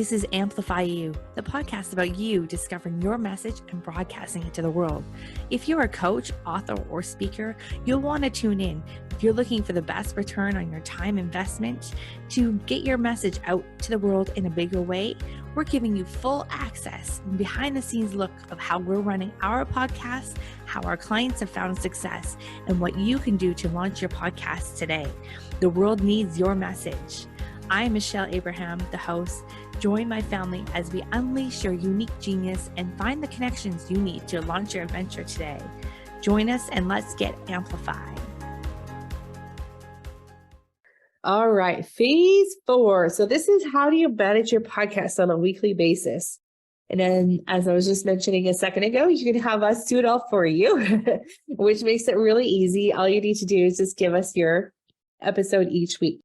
This is Amplifyou, the podcast about you discovering your message and broadcasting it to the world. If you're a coach, author, or speaker, you'll want to tune in. If you're looking for the best return on your time investment to get your message out to the world in a bigger way, we're giving you full access and behind the scenes look of how we're running our podcast, how our clients have found success, and what you can do to launch your podcast today. The world needs your message. I'm Michelle Abraham, the host. Join my family as we unleash your unique genius and find the connections you need to launch your adventure today. Join us and let's get amplified. All right, phase 4. So this is how do you manage your podcast on a weekly basis? And then, as I was just mentioning a second ago, you can have us do it all for you, which makes it really easy. All you need to do is just give us your episode each week.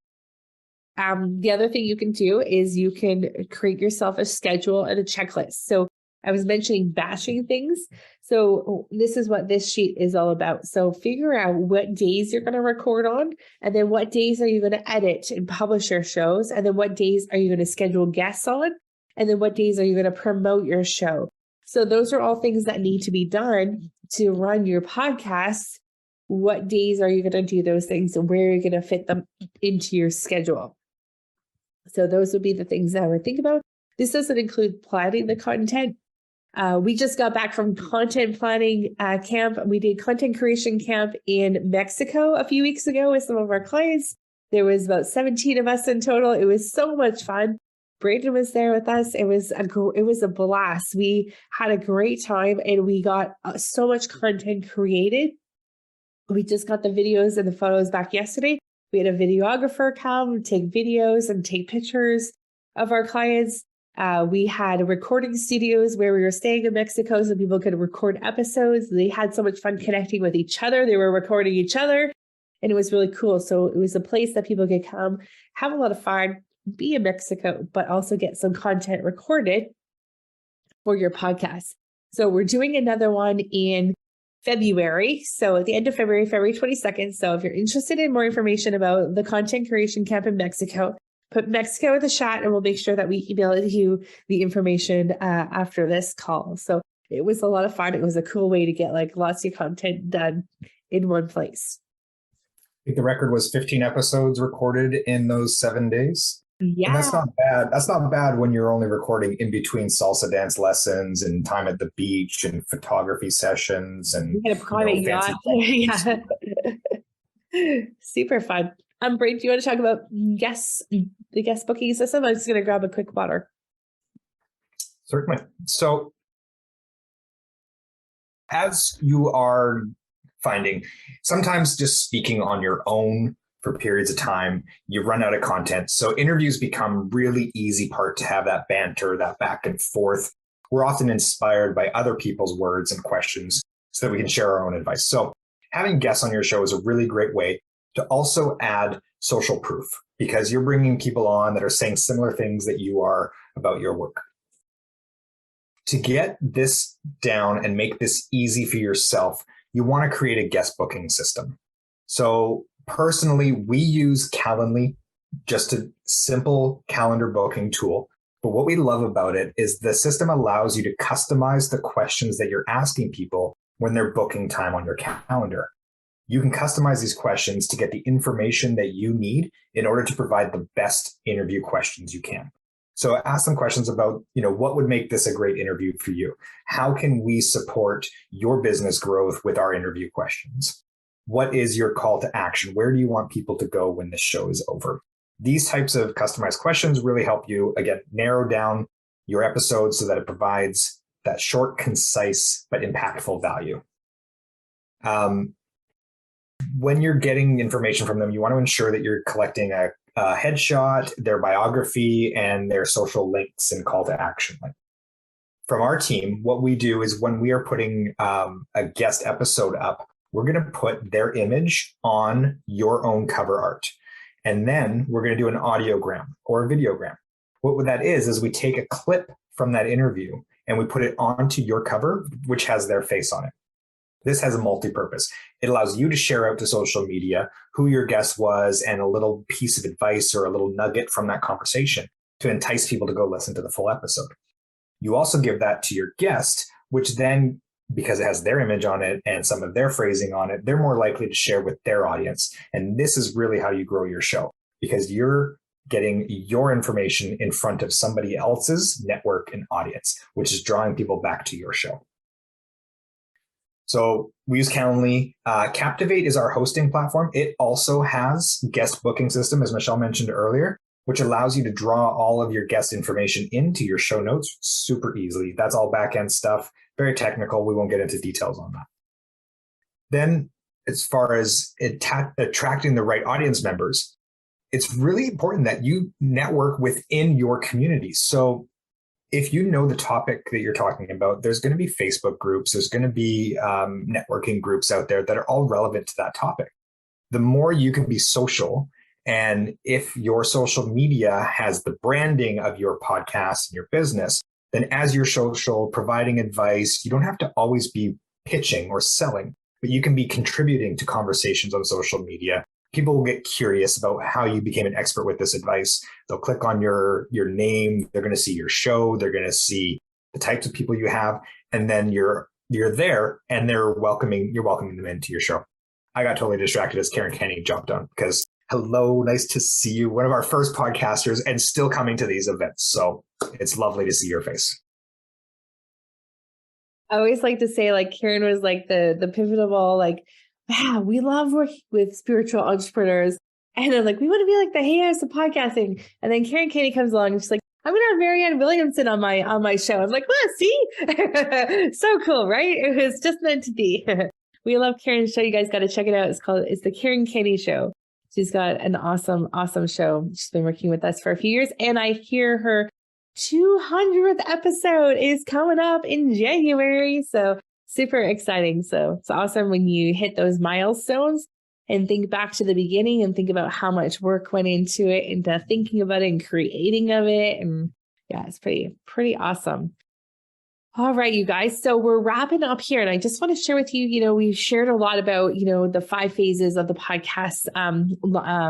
The other thing you can do is you can create yourself a schedule and a checklist. So I was mentioning batching things. So this is what this sheet is all about. So figure out what days you're going to record on, and then what days are you going to edit and publish your shows, and then what days are you going to schedule guests on, and then what days are you going to promote your show. So those are all things that need to be done to run your podcast. What days are you going to do those things, and where are you going to fit them into your schedule? So those would be the things that I would think about. This doesn't include planning the content. We just got back from content planning camp. We did content creation camp in Mexico a few weeks ago with some of our clients. There was about 17 of us in total. It was so much fun. Brayden was there with us. It was a blast. We had a great time and we got so much content created. We just got the videos and the photos back yesterday. We had a videographer come take videos and take pictures of our clients. We had recording studios where we were staying in Mexico so people could record episodes. They had so much fun connecting with each other. They were recording each other, and it was really cool. So it was a place that people could come, have a lot of fun, be in Mexico, but also get some content recorded for your podcast. So we're doing another one in February. So at the end of February, February 22nd. So if you're interested in more information about the content creation camp in Mexico, put Mexico in the chat and we'll make sure that we email you the information after this call. So it was a lot of fun. It was a cool way to get like lots of content done in one place. I think the record was 15 episodes recorded in those 7 days. Yeah. And that's not bad. That's not bad when you're only recording in between salsa dance lessons and time at the beach and photography sessions and we had a private yacht. Yeah. Super fun. Brayden, do you want to talk about the guest booking system? I'm just going to grab a quick water. Certainly. So as you are finding, sometimes just speaking on your own for periods of time, you run out of content. So interviews become really easy part to have that banter, that back and forth. We're often inspired by other people's words and questions so that we can share our own advice. So having guests on your show is a really great way to also add social proof because you're bringing people on that are saying similar things that you are about your work. To get this down and make this easy for yourself, you want to create a guest booking system. So personally, we use Calendly, just a simple calendar booking tool. But what we love about it is the system allows you to customize the questions that you're asking people when they're booking time on your calendar. You can customize these questions to get the information that you need in order to provide the best interview questions you can. So ask them questions about, what would make this a great interview for you? How can we support your business growth with our interview questions? What is your call to action? Where do you want people to go when the show is over? These types of customized questions really help you, again, narrow down your episode so that it provides that short, concise, but impactful value. When you're getting information from them, you want to ensure that you're collecting a headshot, their biography, and their social links and call to action. From our team, what we do is when we are putting a guest episode up, we're going to put their image on your own cover art. And then we're going to do an audiogram or a videogram. What that is we take a clip from that interview and we put it onto your cover, which has their face on it. This has a multi-purpose. It allows you to share out to social media who your guest was and a little piece of advice or a little nugget from that conversation to entice people to go listen to the full episode. You also give that to your guest, which then, because it has their image on it and some of their phrasing on it, they're more likely to share with their audience. And this is really how you grow your show, because you're getting your information in front of somebody else's network and audience, which is drawing people back to your show. So we use Calendly. Captivate is our hosting platform. It also has guest booking system, as Michelle mentioned earlier, which allows you to draw all of your guest information into your show notes super easily. That's all back-end stuff, very technical. We won't get into details on that. Then, as far as attracting the right audience members, it's really important that you network within your community. So if you know the topic that you're talking about, there's going to be Facebook groups, there's going to be networking groups out there that are all relevant to that topic. The more you can be social, and if your social media has the branding of your podcast and your business, then as you're social, providing advice, you don't have to always be pitching or selling, but you can be contributing to conversations on social media. People will get curious about how you became an expert with this advice. They'll click on your name. They're going to see your show. They're going to see the types of people you have. And then you're there and you're welcoming them into your show. I got totally distracted as Karen Kenny jumped on because hello, nice to see you. One of our first podcasters and still coming to these events. So it's lovely to see your face. I always like to say, like, Karen was like the pivotal, like, wow, we love working with spiritual entrepreneurs. And I'm like, we want to be like the Hey House of podcasting. And then Karen Kenny comes along and she's like, I'm going to have Marianne Williamson on my show. I'm like, well, see? So cool, right? It was just meant to be. We love Karen's show. You guys got to check it out. It's the Karen Kenny Show. She's got an awesome, awesome show. She's been working with us for a few years. And I hear her 200th episode is coming up in January. So super exciting. So it's awesome when you hit those milestones and think back to the beginning and think about how much work went into it, into thinking about it and creating of it. And yeah, it's pretty awesome. All right, you guys. So we're wrapping up here. And I just want to share with you, we've shared a lot about, the 5 phases of the podcast,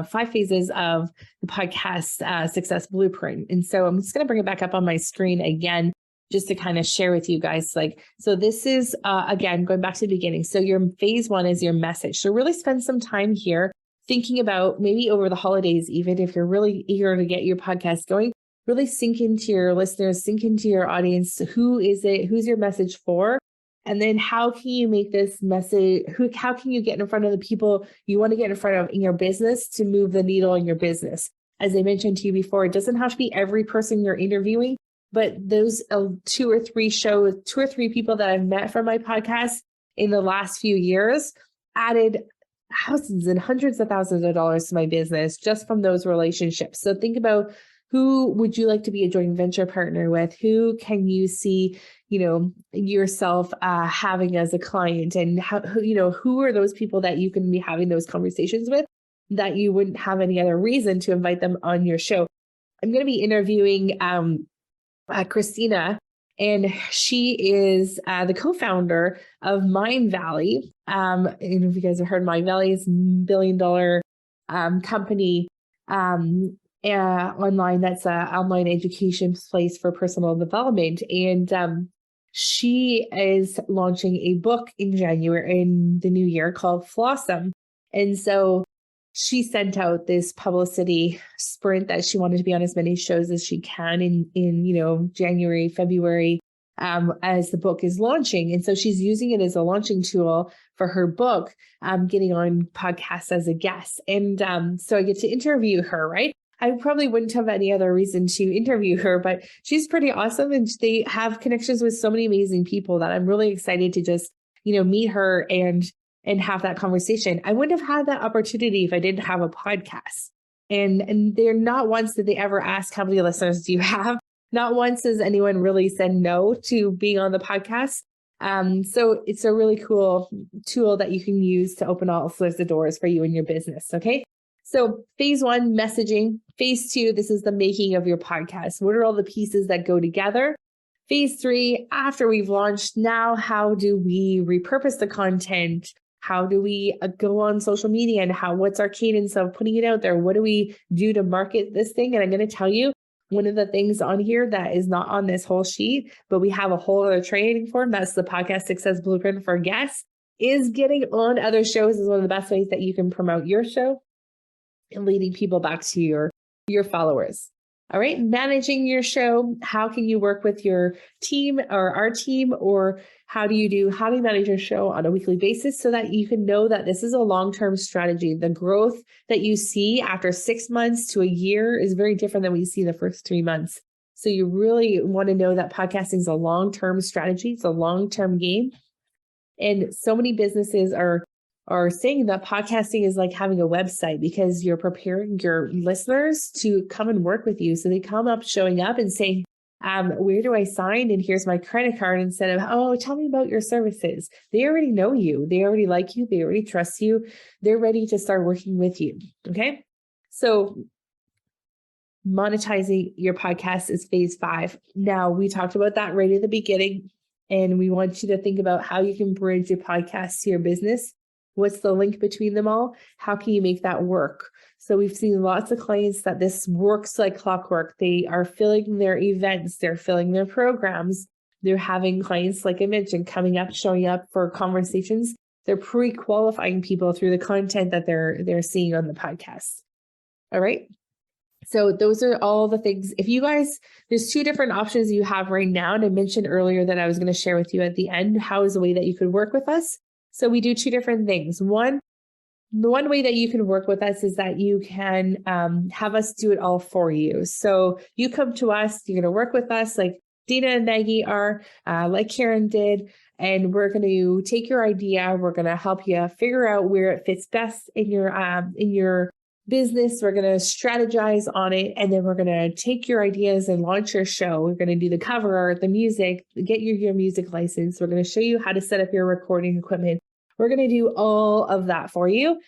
5 phases of the podcast success blueprint. And so I'm just going to bring it back up on my screen again, just to kind of share with you guys. So this is, again, going back to the beginning. So your phase 1 is your message. So really spend some time here thinking about, maybe over the holidays, even if you're really eager to get your podcast going, really sink into your listeners, sink into your audience. Who is it? Who's your message for? And then how can you make this message? How can you get in front of the people you want to get in front of in your business to move the needle in your business? As I mentioned to you before, it doesn't have to be every person you're interviewing, but those 2 or 3 people that I've met from my podcast in the last few years added thousands and hundreds of thousands of dollars to my business just from those relationships. So think about, who would you like to be a joint venture partner with? Who can you see, yourself having as a client? And who are those people that you can be having those conversations with that you wouldn't have any other reason to invite them on your show? I'm going to be interviewing Christina, and she is the co-founder of Mind Valley. If you guys have heard, Mind Valley is $1 billion company. Online, that's an online education place for personal development. And she is launching a book in January, in the new year, called Flossom. And so she sent out this publicity sprint that she wanted to be on as many shows as she can in January, February, as the book is launching. And so she's using it as a launching tool for her book, getting on podcasts as a guest. And so I get to interview her, right? I probably wouldn't have any other reason to interview her, but she's pretty awesome. And they have connections with so many amazing people that I'm really excited to just, meet her and have that conversation. I wouldn't have had that opportunity if I didn't have a podcast. And they're not once did they ever ask, how many listeners do you have? Not once has anyone really said no to being on the podcast. So it's a really cool tool that you can use to open all sorts of doors for you in your business. Okay. So phase 1, messaging. Phase 2, this is the making of your podcast. What are all the pieces that go together? Phase 3, after we've launched, now how do we repurpose the content? How do we go on social media, and what's our cadence of putting it out there? What do we do to market this thing? And I'm going to tell you, One of the things on here that is not on this whole sheet, but we have a whole other training form, that's the podcast success blueprint for guests, is getting on other shows is one of the best ways that you can promote your show and leading people back to your followers. All right. Managing your show. How can you work with your team or our team, or how do you manage your show on a weekly basis so that you can know that this is a long-term strategy? The growth that you see after 6 months to a year is very different than we see the first 3 months. So you really want to know that podcasting is a long-term strategy. It's a long-term game. And so many businesses are saying that podcasting is like having a website because you're preparing your listeners to come and work with you. So they come up, showing up and saying, where do I sign? And here's my credit card, instead of, oh, tell me about your services. They already know you. They already like you. They already trust you. They're ready to start working with you. Okay. So monetizing your podcast is phase 5. Now, we talked about that right at the beginning, and we want you to think about how you can bridge your podcast to your business. What's the link between them all? How can you make that work? So we've seen lots of clients that this works like clockwork. They are filling their events, they're filling their programs. They're having clients, like I mentioned, coming up, showing up for conversations. They're pre-qualifying people through the content that they're seeing on the podcast. All right. So those are all the things. If you guys, there's 2 different options you have right now. And I mentioned earlier that I was going to share with you at the end, how is a way that you could work with us. So we do 2 different things. The one way that you can work with us is that you can have us do it all for you. So you come to us, you're going to work with us like Dina and Maggie are, like Karen did, and we're going to take your idea. We're going to help you figure out where it fits best in your business. We're going to strategize on it, and then we're going to take your ideas and launch your show. We're going to do the cover art, the music, get your music license. We're going to show you how to set up your recording equipment. We're going to do all of that for you,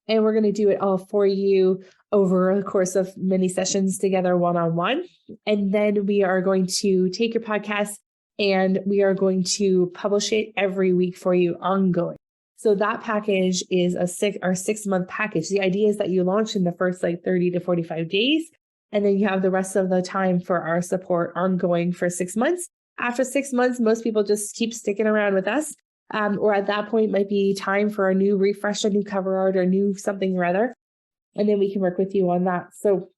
and we're going to do it all for you over the course of many sessions together, one-on-one. And then we are going to take your podcast and we are going to publish it every week for you ongoing. So that package is our 6-month package. The idea is that you launch in the first 30 to 45 days, and then you have the rest of the time for our support ongoing for 6 months. After 6 months, most people just keep sticking around with us. Or at that point might be time for a new refresh, a new cover art, or new something or other. And then we can work with you on that. So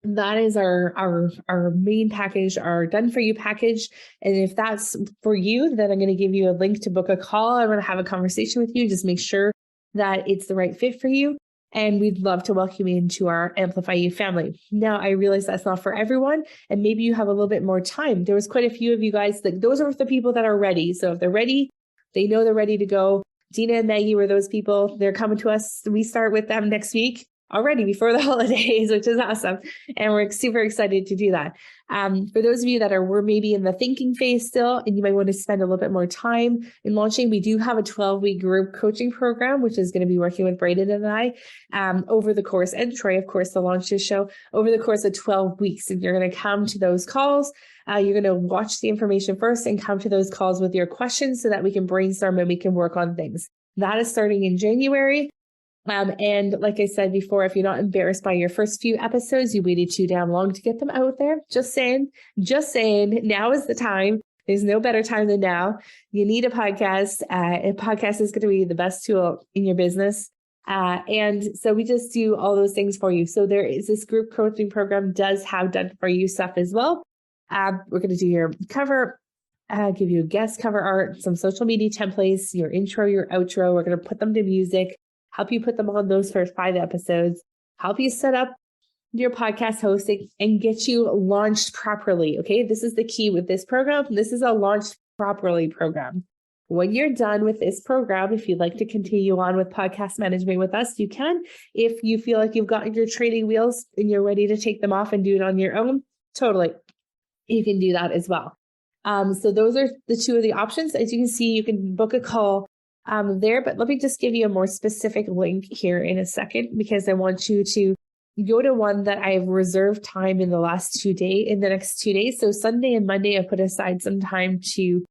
that is our main package, our done for you package. And if that's for you, then I'm going to give you a link to book a call. I'm going to have a conversation with you. Just make sure that it's the right fit for you. And we'd love to welcome you into our Amplifyou family. Now, I realize that's not for everyone, and maybe you have a little bit more time. There was quite a few of you guys, those are the people that are ready. So if they're ready, they know they're ready to go. Dina and Maggie were those people. They're coming to us. We start with them next week already before the holidays, which is awesome. And we're super excited to do that. For those of you that were maybe in the thinking phase still, and you might want to spend a little bit more time in launching, we do have a 12-week group coaching program, which is going to be working with Brayden and I over the course, and Troy, of course, the launch this show, over the course of 12 weeks. And you're going to come to those calls. You're going to watch the information first and come to those calls with your questions so that we can brainstorm and we can work on things. That is starting in January. And like I said before, if you're not embarrassed by your first few episodes, you waited too damn long to get them out there. Just saying, now is the time. There's no better time than now. You need a podcast. A podcast is going to be the best tool in your business. And so we just do all those things for you. So there is this group coaching program does have done for you stuff as well. We're going to do your cover, give you a guest cover art, some social media templates, your intro, your outro. We're going to put them to music, help you put them on those first 5 episodes, help you set up your podcast hosting and get you launched properly. Okay. This is the key with this program. This is a launched properly program. When you're done with this program, if you'd like to continue on with podcast management with us, you can. If you feel like you've gotten your training wheels and you're ready to take them off and do it on your own, totally. You can do that as well. So those are the 2 of the options. As you can see, you can book a call there, but let me just give you a more specific link here in a second, because I want you to go to one that I've reserved time in the next 2 days. So Sunday and Monday, I put aside some time to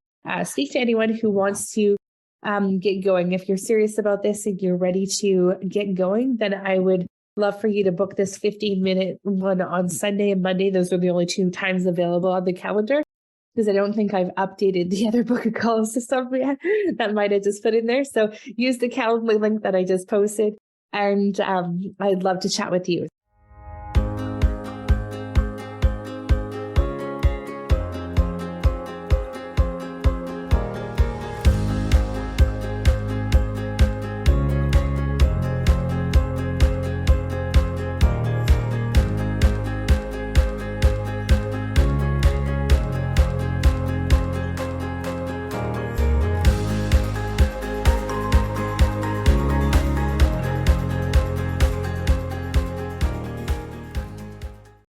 speak to anyone who wants to get going. If you're serious about this and you're ready to get going, then I would Love for you to book this 15-minute one on Sunday and Monday. Those are the only 2 times available on the calendar, because I don't think I've updated the other book of calls to stuff that might have just put in there. So use the Calendly link that I just posted, and I'd love to chat with you.